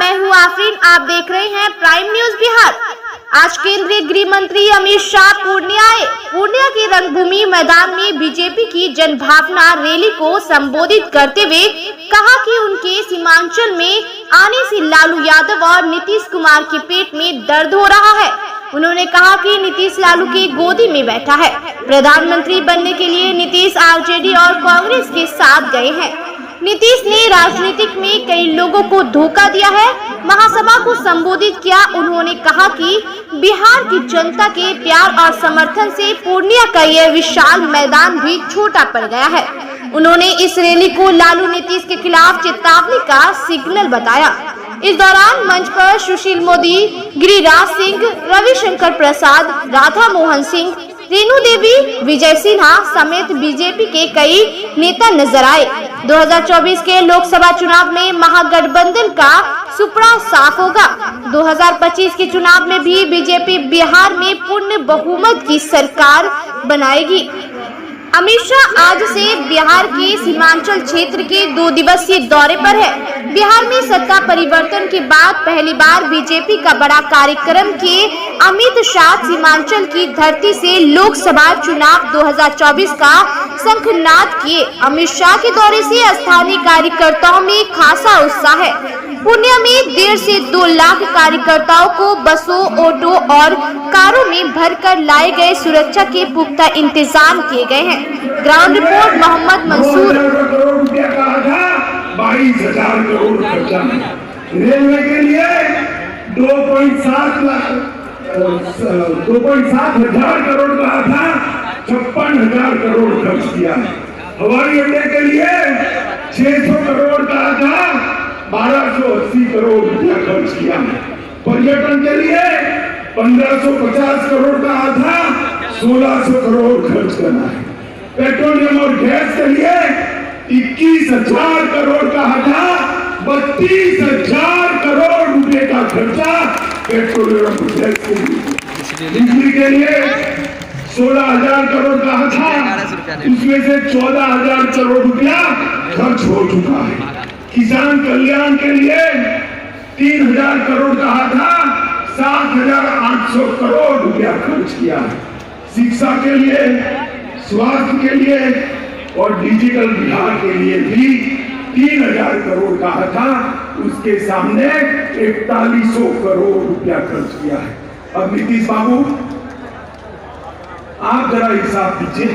मैं हूँ आफरीन। आप देख रहे हैं प्राइम न्यूज बिहार। आज केंद्रीय गृह मंत्री अमित शाह पूर्णिया के रंगभूमि मैदान में बीजेपी की जनभावना रैली को संबोधित करते हुए कहा कि उनके सीमांचल में आने से लालू यादव और नीतीश कुमार के पेट में दर्द हो रहा है। उन्होंने कहा कि नीतीश लालू की गोदी में बैठा है। प्रधानमंत्री बनने के लिए नीतीश आरजेडी और कांग्रेस के साथ गए हैं। नीतीश ने राजनीतिक में कई लोगों को धोखा दिया है। महासभा को संबोधित किया। उन्होंने कहा कि बिहार की जनता के प्यार और समर्थन से पूर्णिया का यह विशाल मैदान भी छोटा पड़ गया है। उन्होंने इस रैली को लालू नीतीश के खिलाफ चेतावनी का सिग्नल बताया। इस दौरान मंच पर सुशील मोदी, गिरिराज सिंह, रविशंकर प्रसाद, राधा मोहन सिंह, रेणु देवी, विजय सिन्हा समेत बीजेपी के कई नेता नजर आए। 2024 के लोकसभा चुनाव में महागठबंधन का सुपड़ा साफ होगा। 2025 के चुनाव में भी बीजेपी बिहार में पूर्ण बहुमत की सरकार बनाएगी। अमित शाह आज से बिहार के सीमांचल क्षेत्र के 2 दिवसीय दौरे पर है। बिहार में सत्ता परिवर्तन के बाद पहली बार बीजेपी का बड़ा कार्यक्रम के अमित शाह सीमांचल की धरती से लोकसभा चुनाव 2024 का शंखनाद किए। अमित शाह के दौरे से स्थानीय कार्यकर्ताओं में खासा उत्साह है। पूर्णिया में 1.5 से 2 लाख कार्यकर्ताओं को बसों, ऑटो और कारों में भरकर लाए गए। सुरक्षा के पुख्ता इंतजाम किए गए हैं। Ground report Mohammad Mansoor. 22,000 करोड़ खर्चा रेलवे के लिए 2.7 हजार करोड़ का था, 56,000 करोड़ खर्च किया। हवाई अड्डे के लिए 600 करोड़ का था, 1280 करोड़ रुपया खर्च किया। पर्यटन के लिए 1550 करोड़ का था, 1600 करोड़ खर्च करना है। पेट्रोलियम और गैस के लिए 21,000 करोड़ का था, 32,000 करोड़ रुपए का खर्चा पेट्रोलियम और गैस के लिए। बिजली के लिए 16,000 करोड़ का था, उसमें से 14,000 करोड़ रुपया खर्च हो चुका है। किसान कल्याण के लिए 3,000 करोड़ का था, 7,800 करोड़ रुपया खर्च किया है। शिक्षा के लिए, स्वास्थ्य के लिए और डिजिटल बिहार के लिए भी 3,000 करोड़ का था, उसके सामने 4100 करोड़ रुपया खर्च किया है। अब नीतीश बाबू, आप जरा हिसाब दीजिए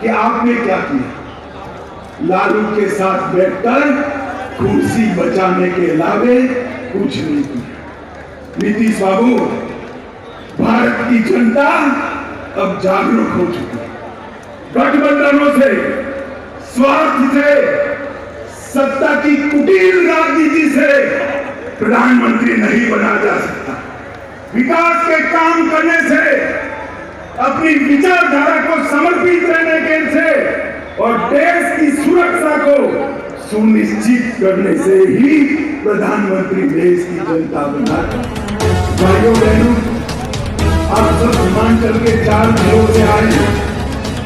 कि आपने क्या किया। लालू के साथ बैठकर कुर्सी बचाने के अलावे कुछ नहीं किया। नीतीश बाबू, भारत की जनता अब जागरूक हो चुकी है। गठबंधनों से, स्वार्थ से, सत्ता की कुटिल राजनीति से प्रधानमंत्री नहीं बना जा सकता। विकास के काम करने से, अपनी विचारधारा को समर्पित रहने के से और देश की सुरक्षा को सुनिश्चित करने से ही प्रधानमंत्री देश की जनता बना। भाइयों बहनों, आप सब सीमांचल के 4 जिलों से आए,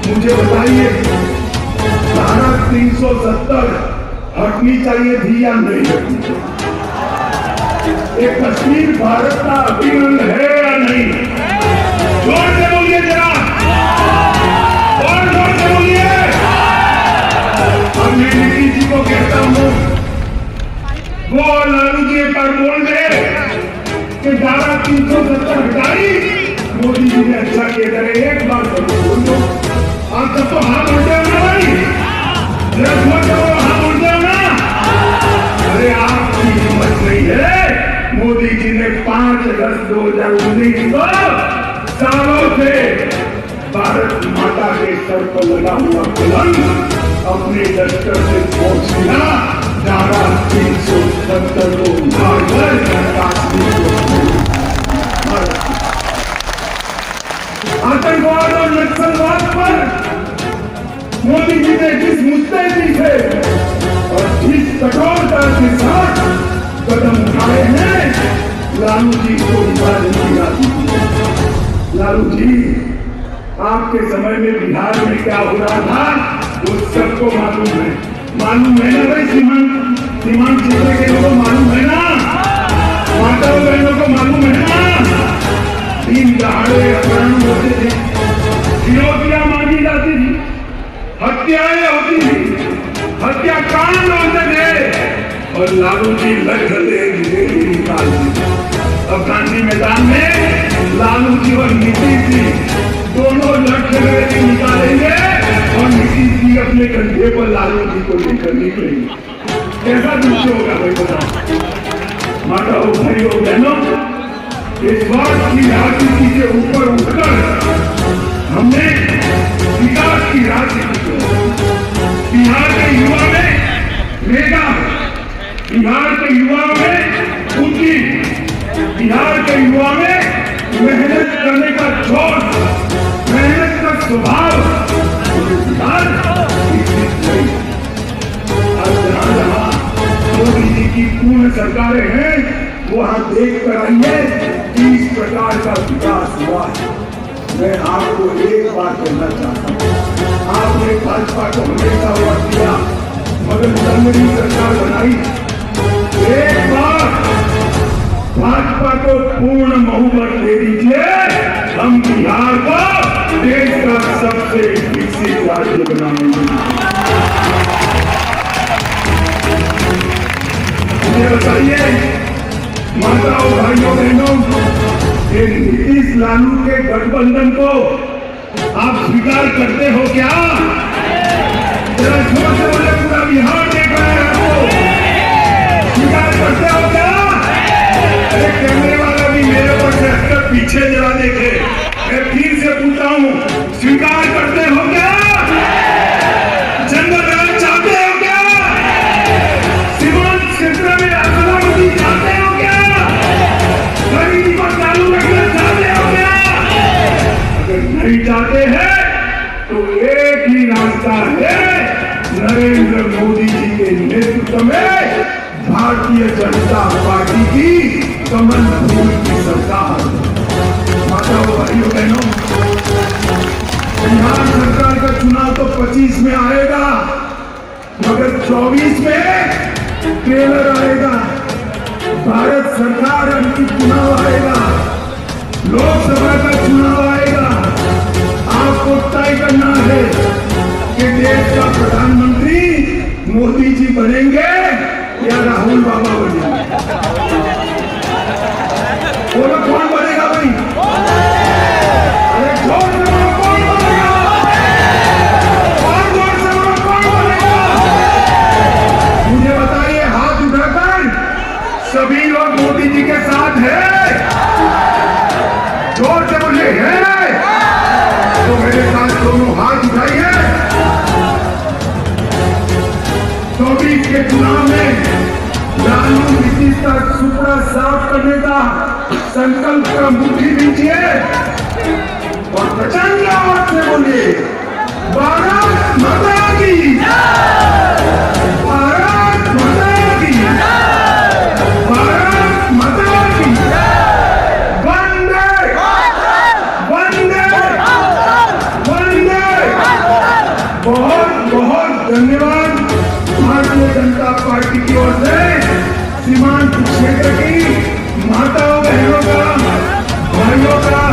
मुझे बताइए धारा 370 हटनी चाहिए थी या नहीं हटनी चाहिए? ये कश्मीर भारत का अभिन्न है या नहीं? जोर से बोलिए जरा, और जोर से बोलिए। अब मैं नीतीश जी को कहता हूँ, वो लालू जी एक बार बोल दे कि धारा 370 हटाई, मोदी जी ने अच्छा किया। करे एक बार बोल दो। आप सब तो हाथ उठे हो ना भाई, हाथ उठे हो ना। अरे आपकी हिम्मत नहीं है। मोदी जी ने 5 अगस्त 2019 को सालों से भारत माता के सर पर लगा हुआ कलंक अपने लश्कर से पहुंच दिया। धारा 370 को उठाकर आतंकवाद और नक्सलवाद पर मोदी जी ने जिस मुस्तैदी से और जिस कठोरता के साथ कदम उठाए हैं, लालू जी को नहीं आती। लालू जी, आपके समय में बिहार में क्या हो रहा था वो सबको मालूम है ना भाई? सीमांत क्षेत्र के लोगों को मालूम है ना? माताओं बहनों को मालूम है ना, दिन दहाड़े अपहरण होते थे, फिरौतियां मांगी जाती थी, हत्याएं होती थी, हत्याकांड होते थे और लालू जी लड़खड़े रैली निकालते थे। अब गांधी मैदान में लालू जी और नीतीश जी दोनों लड़खड़े रैली निकालेंगे और नीतीश जी अपने कंधे पर लालू जी को लेकर निकलेंगे। कैसा दृश्य होगा भाई बताओ। माताओं भाइयों बहनों, इस बात की राजनीति से ऊपर उठकर हमने विकास की राजनीति की। बिहार के युवा में मेगा, बिहार के युवा में ऊंची, बिहार के युवा में मेहनत करने का जोश, मेहनत का स्वभाव, बिहार विकसित नहीं। अब जहां जहां मोदी जी की पूर्ण सरकारें हैं वहां देख कर आइए कि इस प्रकार का विकास हुआ है। मैं आपको एक बात कहना चाहता हूं, आपने भाजपा को हमेशा वोट दिया मगर संगठित सरकार बनाई। एक बार भाजपा को पूर्ण बहुमत दे दीजिए, हम बिहार को देश का सबसे विकसित राज्य बनाएंगे। मुझे बताइए माताओं भाइयों बहनों, नीतीश लालू के गठबंधन को आप स्वीकार करते हो क्या? जरा जोर से बोले, पूरा बिहार देख रहा है आपको। स्वीकार करते हो क्या? अरे कैमरे वाला भी मेरे पर से हटकर पीछे जरा देखे। मैं फिर से पूछता हूँ, स्वीकार करते हो क्या? जंगल राज चाहते हो क्या? सीमांत क्षेत्र में अकलावती चाहते हो क्या? गरीबी को चालू रखना चाहते हो क्या? अगर नहीं चाहते हैं तो एक ही रास्ता है, नरेंद्र मोदी जी के नेतृत्व में भारतीय जनता पार्टी की कमल फूल की सरकार। माताओं भाइयों बहनों, बिहार सरकार का चुनाव तो 25 में आएगा मगर 24 में ट्रेलर आएगा। भारत सरकार की चुनाव आएगा, लोकसभा का चुनाव आएगा। आपको तय करना है कि देश का प्रधानमंत्री मोदी जी बनेंगे या राहुल बाबा बनेंगे। बोलो कौन बनेगा भाई? अरे जोर से बोलो, कौन बनेगा? और जोर से बोलो, कौन बनेगा? मुझे बताइए, हाथ उठाकर सभी लोग मोदी जी के साथ हैं? जोर से बोलिए हैं तो मेरे साथ दोनों हाथ उठाइए। 24 के चुनाव में लालू नीतीश का सुपड़ा साफ करने का संकल्प का मुट्ठी दीजिए और प्रचंड आवाज से बोलिए, भारत माता की, भारत माता की, भारत माता की, वंदे वंदे वंदे। बहुत बहुत धन्यवाद भारतीय जनता पार्टी की ओर से सीमांत क्षेत्र की माताओं बहनों का, भाइयों का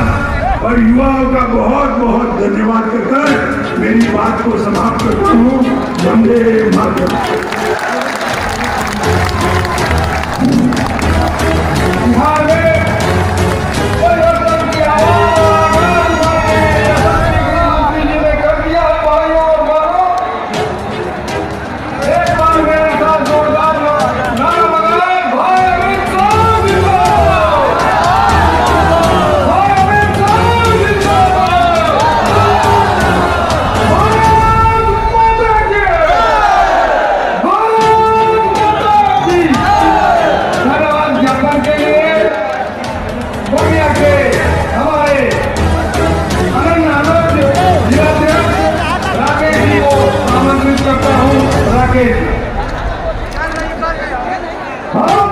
और युवाओं का बहुत बहुत धन्यवाद कहकर मेरी बात को समाप्त करता हूँ। वंदे मातरम। बिहार में परिवर्तन की आवाज जी ने कर दिया। भाइयों और बहनों, एक बार मेरे साथ जोरदार नारा लगाए, भाई अमित शाह जिंदाबाद, भाई अमित शाह जिंदाबाद, भारत माता की, भारत माता की। धन्यवाद ज्ञापन के लिए पूर्णिया के हमारे अनन्य आनंद जिलाध्यक्ष राकेश जी को आमंत्रित करता हूँ। राकेश